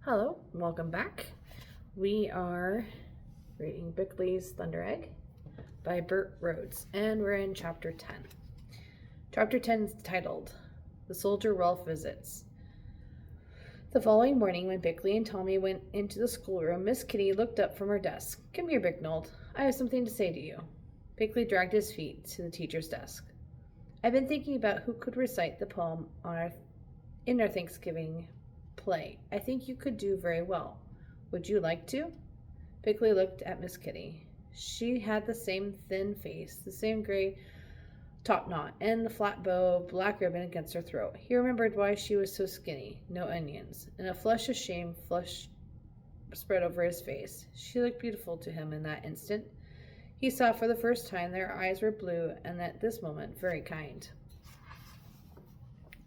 Hello, welcome back. We are reading Bickle's Thunder Egg by Bert Rhoads, and we're in Chapter 10. Chapter 10 is titled The Soldier Rolf Visits. The following morning, when Bickley and Tommy went into the schoolroom, Miss Kitty looked up from her desk. "Come here, Bicknold. I have something to say to you." Bickley dragged his feet to the teacher's desk. "I've been thinking about who could recite the poem in our Thanksgiving play. I think you could do very well. Would you like to?" Bickley looked at Miss Kitty. She had the same thin face, the same gray top knot, and the flat bow of black ribbon against her throat. He remembered why she was so skinny. No onions. And a flush of shame spread over his face. She looked beautiful to him in that instant. He saw for the first time their eyes were blue, and at this moment very kind.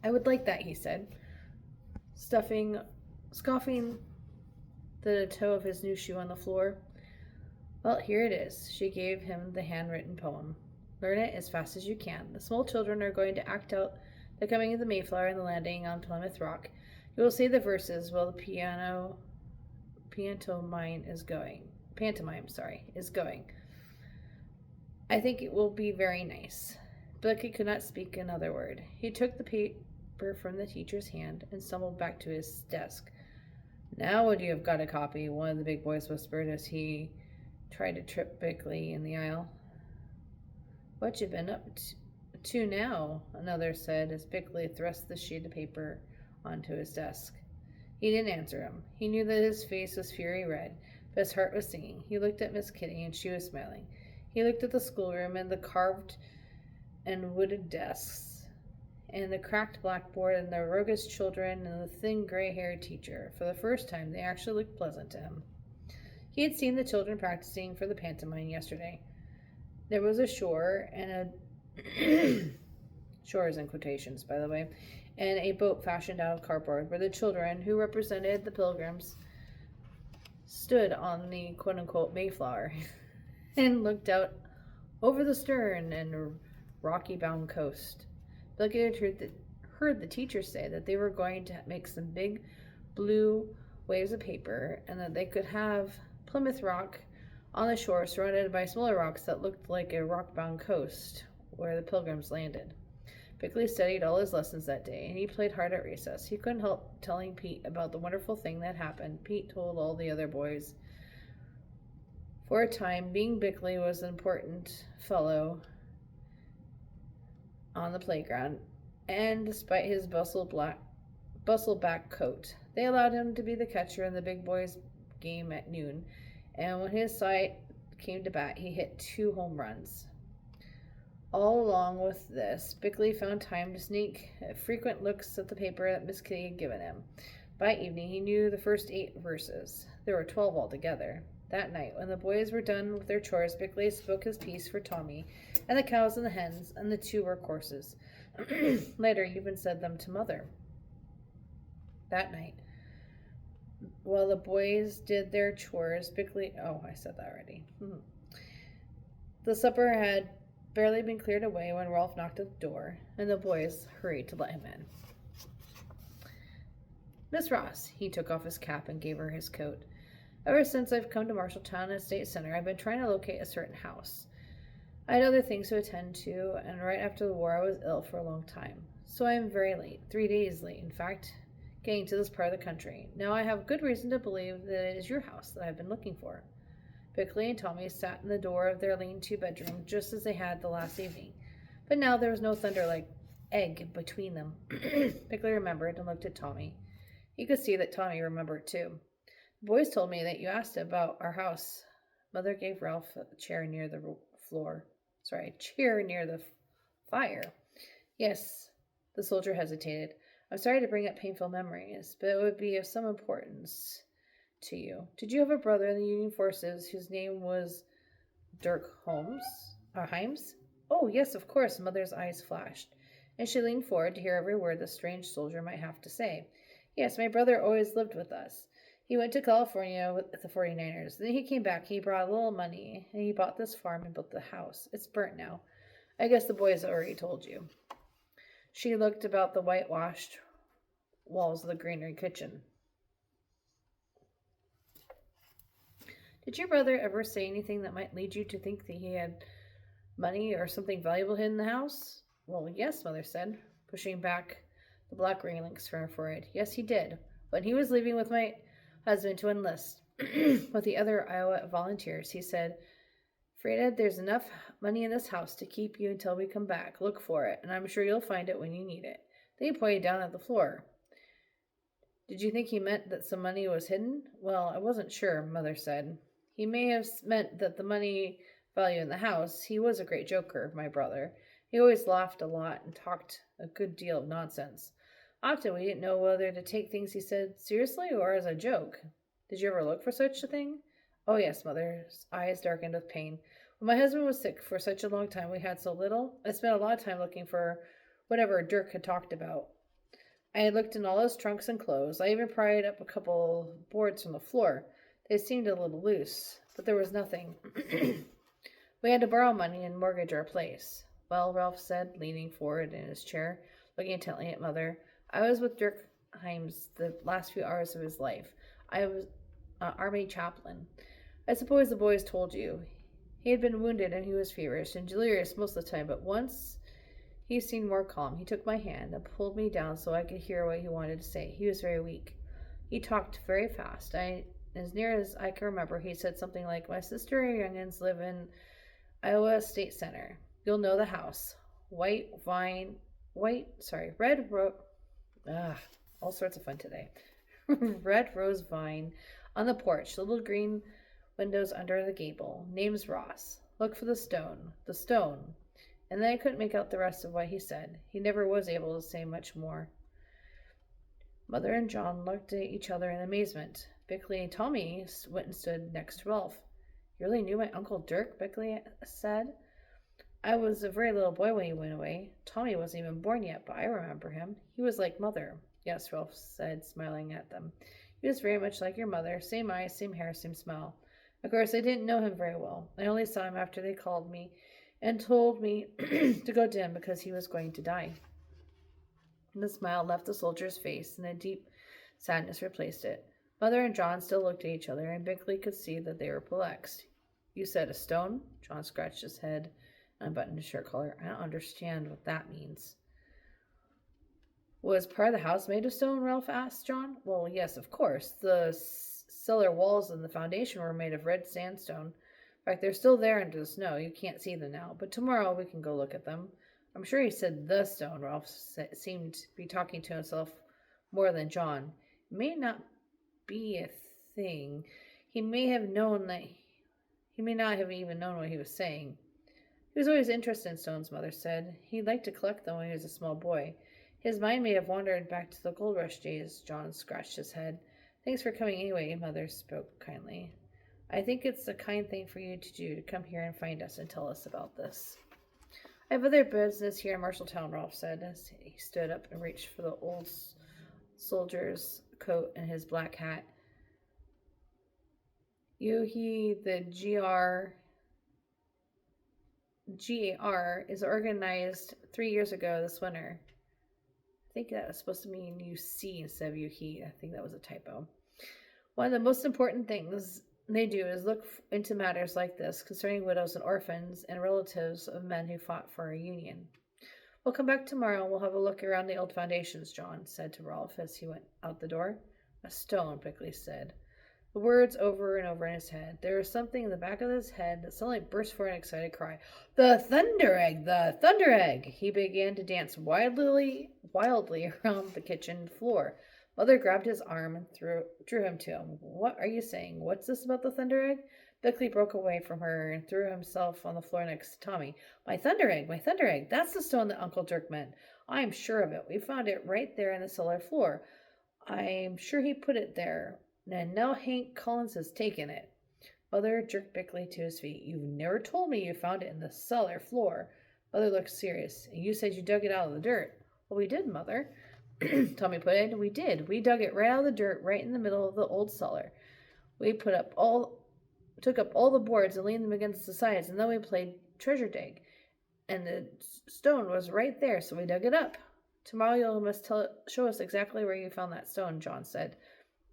"I would like that," he said, scoffing the toe of his new shoe on the floor. "Well, here it is." She gave him the handwritten poem. "Learn it as fast as you can. The small children are going to act out the coming of the Mayflower and the landing on Plymouth Rock. You will say the verses while the pantomime is going. I think it will be very nice." Blicky could not speak another word. He took the paper from the teacher's hand and stumbled back to his desk. "Now would you have got a copy?" one of the big boys whispered as he tried to trip Bickley in the aisle. "What you been up to now?" another said as Bickley thrust the sheet of paper onto his desk. He didn't answer him. He knew that his face was fiery red, but his heart was singing. He looked at Miss Kitty, and she was smiling. He looked at the schoolroom and the carved and wooded desks, and the cracked blackboard, and the roguish children, and the thin gray-haired teacher. For the first time, they actually looked pleasant to him. He had seen the children practicing for the pantomime yesterday. There was a shore, and a shore is in quotations, by the way, and a boat fashioned out of cardboard, where the children, who represented the pilgrims, stood on the quote-unquote Mayflower and looked out over the stern and rocky-bound coast. Billy had heard the teacher say that they were going to make some big blue waves of paper, and that they could have Plymouth Rock on the shore surrounded by smaller rocks that looked like a rock-bound coast where the pilgrims landed. Bickley studied all his lessons that day, and he played hard at recess. He couldn't help telling Pete about the wonderful thing that happened. Pete told all the other boys. For a time, being Bickley was an important fellow on the playground, and despite his bustle-back coat, they allowed him to be the catcher in the big boys' game at noon, and when his side came to bat, he hit 2 home runs. All along with this, Bickley found time to sneak frequent looks at the paper that Miss Kitty had given him. By evening, he knew the first 8 verses. There were 12 altogether. That night, when the boys were done with their chores, Bickley spoke his piece for Tommy and the cows and the hens and the 2 work horses. Later, he even said them to Mother. That night, while the boys did their chores, Bickley... Oh, I said that already. The supper had barely been cleared away when Rolf knocked at the door, and the boys hurried to let him in. "Miss Ross." He took off his cap and gave her his coat. "Ever since I've come to Marshalltown and State Center, I've been trying to locate a certain house. I had other things to attend to, and right after the war I was ill for a long time. So I am very late, 3 days late, in fact, getting to this part of the country. Now I have good reason to believe that it is your house that I've been looking for." Bickley and Tommy sat in the door of their lean-to bedroom just as they had the last evening. But now there was no thunder-like egg between them. Bickley remembered and looked at Tommy. He could see that Tommy remembered too. "The boys told me that you asked about our house." Mother gave Ralph a chair near the fire. "Yes." The soldier hesitated. "I'm sorry to bring up painful memories, but it would be of some importance to you. Did you have a brother in the Union forces whose name was Dirk Himes?" "Oh, yes, of course." Mother's eyes flashed, and she leaned forward to hear every word the strange soldier might have to say. "Yes, my brother always lived with us. He went to California with the 49ers. Then he came back. He brought a little money, and he bought this farm and built the house. It's burnt now. I guess the boys already told you." She looked about the whitewashed walls of the granary kitchen. Did your brother ever say anything that might lead you to think that he had money or something valuable hidden in the house? Well, yes, Mother said, pushing back the black ringlets from her forehead. Yes, he did. When he was leaving with my husband to enlist with the other Iowa volunteers, he said, Freda, there's enough money in this house to keep you until we come back. Look for it, and I'm sure you'll find it when you need it. Then he pointed down at the floor. Did you think he meant that some money was hidden? Well, I wasn't sure, Mother said. He may have meant that the money value in the house. He was a great joker, my brother. He always laughed a lot and talked a good deal of nonsense. Often we didn't know whether to take things he said seriously or as a joke. Did you ever look for such a thing? Oh, yes, Mother's eyes darkened with pain. When my husband was sick for such a long time, we had so little. I spent a lot of time looking for whatever Dirk had talked about. I had looked in all his trunks and clothes. I even pried up a couple boards from the floor. They seemed a little loose, but there was nothing. We had to borrow money and mortgage our place. Well, Ralph said, leaning forward in his chair, looking intently at Mother, I was with Dirk Himes the last few hours of his life. I was Army chaplain. I suppose the boys told you. He had been wounded and he was feverish and delirious most of the time, but once he seemed more calm. He took my hand and pulled me down so I could hear what he wanted to say. He was very weak. He talked very fast. As near as I can remember, he said something like, My sister and youngins live in Iowa State Center. You'll know the house. Red rose. All sorts of fun today. Red rose vine on the porch, the little green windows under the gable. Name's Ross. Look for the stone. The stone. And then I couldn't make out the rest of what he said. He never was able to say much more. Mother and John looked at each other in amazement. Bickley and Tommy went and stood next to Ralph. You really knew my Uncle Dirk? Bickley said. I was a very little boy when he went away. Tommy wasn't even born yet, but I remember him. He was like Mother. Yes, Ralph said, smiling at them. He was very much like your mother. Same eyes, same hair, same smile. Of course, I didn't know him very well. I only saw him after they called me and told me to go to him because he was going to die. And the smile left the soldier's face, and a deep sadness replaced it. Mother and John still looked at each other, and Bickley could see that they were perplexed. You said a stone? John scratched his head and unbuttoned his shirt collar. I don't understand what that means. Was part of the house made of stone? Ralph asked John. Well, yes, of course. The cellar walls and the foundation were made of red sandstone. In fact, they're still there under the snow. You can't see them now, but tomorrow we can go look at them. I'm sure he said the stone. Ralph seemed to be talking to himself more than John. It may not be a thing. He may not have even known what he was saying. He was always interested in stones, Mother said. He liked to collect them when he was a small boy. His mind may have wandered back to the gold rush days. John scratched his head. Thanks for coming anyway, Mother spoke kindly. I think it's a kind thing for you to do, to come here and find us and tell us about this. I have other business here in Marshalltown, Ralph said as he stood up and reached for the old soldier's coat and his black hat. The GAR is organized 3 years ago this winter. I think that was supposed to mean UC instead of UHE. I think that was a typo. One of the most important things they do is look into matters like this concerning widows and orphans and relatives of men who fought for our union. We'll come back tomorrow and we'll have a look around the old foundations, John said to Ralph as he went out the door. A stone, Bickley said. The words over and over in his head. There was something in the back of his head that suddenly burst forth an excited cry. The thunder egg! The thunder egg! He began to dance wildly around the kitchen floor. Mother grabbed his arm and drew him to him. What are you saying? What's this about the thunder egg? Bickley broke away from her and threw himself on the floor next to Tommy. My thunder egg! My thunder egg! That's the stone that Uncle Dirk meant. I'm sure of it. We found it right there in the cellar floor. I'm sure he put it there. And now Hank Collins has taken it. Mother jerked Bickley to his feet. You've never told me you found it in the cellar floor. Mother looked serious. And you said you dug it out of the dirt. Well, we did, Mother. Tommy put in. We did. We dug it right out of the dirt, right in the middle of the old cellar. We took up all the boards and leaned them against the sides, and then we played treasure dig. And the stone was right there, so we dug it up. Tomorrow you must show us exactly where you found that stone, John said.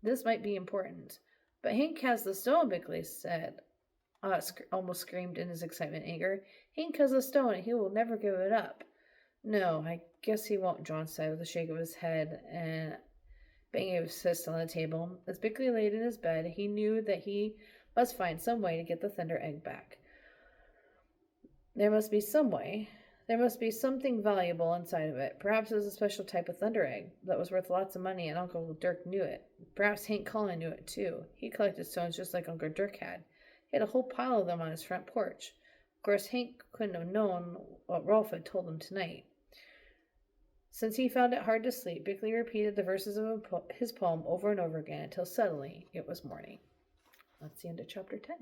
This might be important. But Hank has the stone, Bickley said, almost screamed in his excitement and anger. Hank has the stone, and he will never give it up. No, I guess he won't, John said with a shake of his head and banging his fist on the table. As Bickley laid in his bed, he knew that he must find some way to get the Thunder Egg back. There must be some way. There must be something valuable inside of it. Perhaps it was a special type of Thunder Egg that was worth lots of money, and Uncle Dirk knew it. Perhaps Hank Cullen knew it, too. He collected stones just like Uncle Dirk had. He had a whole pile of them on his front porch. Of course, Hank couldn't have known what Rolf had told him tonight. Since he found it hard to sleep, Bickley repeated the verses of his poem over and over again until suddenly it was morning. That's the end of chapter 10.